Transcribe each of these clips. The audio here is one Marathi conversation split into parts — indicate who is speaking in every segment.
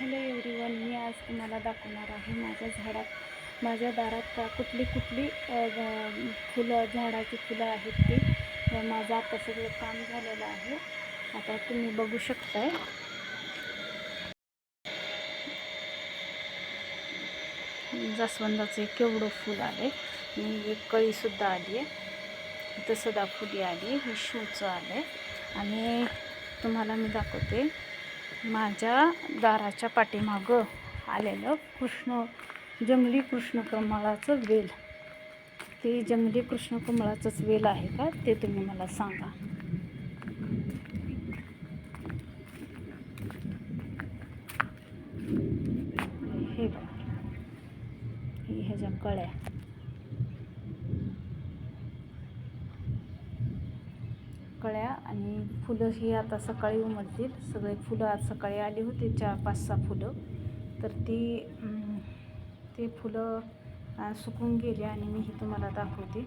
Speaker 1: हॅलो एव्हरीवन, मी आज तुम्हाला दाखवणार आहे माझ्या दारात कुठली फुलं, झाडाची फुलं आहेत ती. माझं आता सगळं काम झालेलं आहे. आता तुम्ही बघू शकताय, जास्वंदाचे केवढं फुल आले. एक कळीसुद्धा आली आहे. इथं सदाफुली आली, हे शूचं आले. आणि तुम्हाला मी दाखवते माझ्या दाराच्या पाठीमागं आलेलं जंगली कृष्णकमळाचं वेल. ते जंगली कृष्णकमळाचंच वेल आहे का ते तुम्ही मला सांगा. हे बघा, ह्याच्या कळ्या आणि फुलं ही आता सकाळी उमलतील. सगळे फुलं आज सकाळी आली होती, 4-5-6 फुलं. तर ते फुलं सुकून गेले आणि मी ही तुम्हाला दाखवते.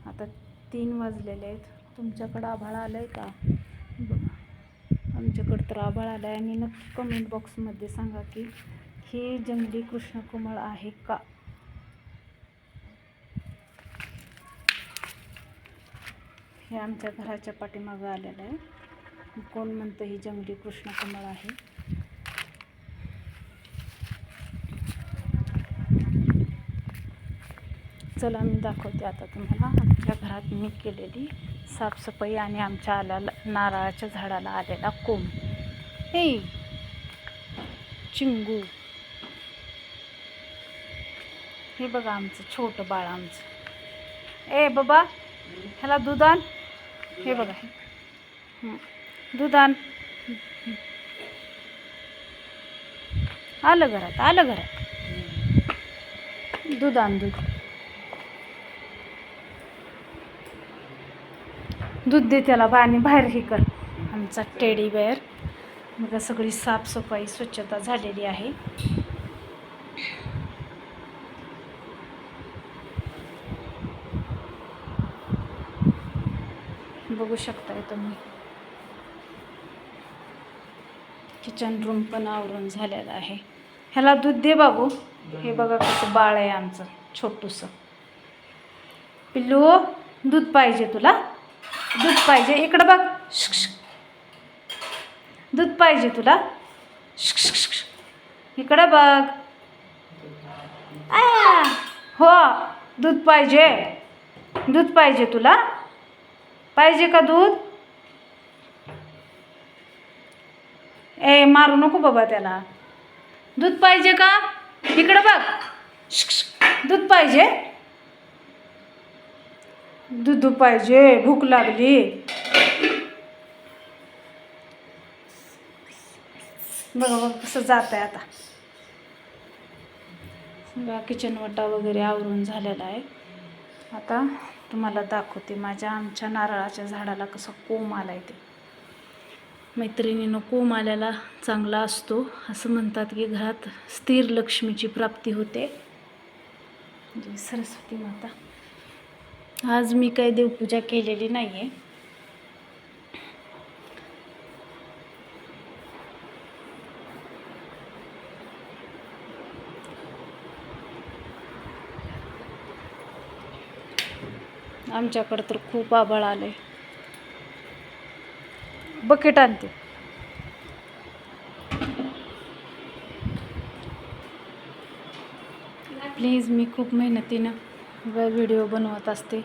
Speaker 1: आता 3 वाजलेले आहेत. तुमच्याकडं आभाळ आलं आहे का? बघा, आमच्याकडं तर आभाळ आलं आहे. आणि नक्की कमेंट बॉक्समध्ये सांगा की हे जंगली कृष्णकमळ आहे का. हे आमच्या घराच्या पाठीमागं आलेलं आहे. कोण म्हणतं ही जंगली कृष्णकमळ आहे. चला मी दाखवते आता तुम्हाला आमच्या घरात मी केलेली साफसफाई आणि आमच्या नारळाच्या झाडाला आलेला कोंब. हे चिंगू, हे बघा आमचं छोटं बाळ आमचं. ए बाबा, ह्याला दूध आण. हे बघा, दूध आण. आलं घरात दूध आण. दूध दे त्याला आणि बाहेर हे कर. आमचा टेडी बेअर. बघा, सगळी साफसफाई स्वच्छता झालेली आहे. बघू शकताय तुम्ही. किचन रूम पण आवरून झालेला आहे. ह्याला दूध दे बाबू. हे बघा कसं बाळ आहे आमचं छोटूसं. पिल्लू, दूध पाहिजे तुला? दूध पाहिजे? इकडं बघ. दूध पाहिजे तुला? इकडं बघ. हो, दूध पाहिजे तुला? पाहिजे का दूध? ए, मारू नको बाबा त्याला. दूध पाहिजे का? इकडं बघ. दूध पाहिजे? दूध पाहिजे, भूक लागली. बघा कसं जात आहे आता. सगळा किचन वटा वगैरे आवरून झालेला आहे. आता तुम्हाला दाखवते आमच्या नारळाच्या झाडाला कसं कोंब आलाय ते. मैत्रिणीनं कोंब आल्याला चांगला असतो असं म्हणतात की घरात स्थिर लक्ष्मीची प्राप्ती होते. सरस्वती माता. आज मी काही देवपूजा केलेली नाही आहे. आमच्याकडं तर खूप आभाळ आले. बकेट आणते. प्लीज, मी खूप मेहनतीनं व्हिडिओ बनवत असते.